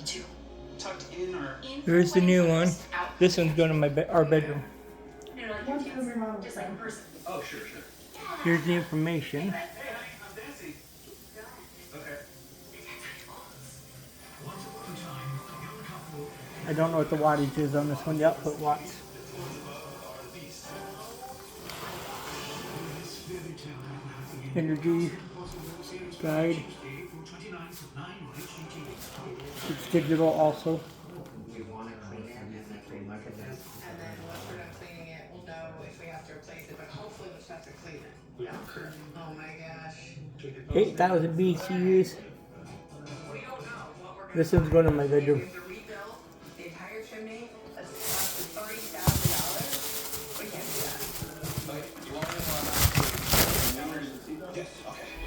to? Tucked in or in? Here's the new one. This one's going to our bedroom. No, like your kids, just like a person. Oh, sure. Here's the information. Hey, honey, I'm Nancy. Okay. Once upon a time, a young couple. I don't know what the wattage is on this one, the output watts. Energy guide. It's digital also. We want to clean it and then we look at this. And then once we're done cleaning it, we'll know if we have to replace it, but hopefully we'll just have to clean it. Yeah, sure. Oh my gosh. 8,000 BTUs. We don't know what we're gonna This one's going to my bedroom. We have to rebuild the entire chimney. That's less than $30,000. We can't do that. Okay, you want me to emergency though? Yes, okay.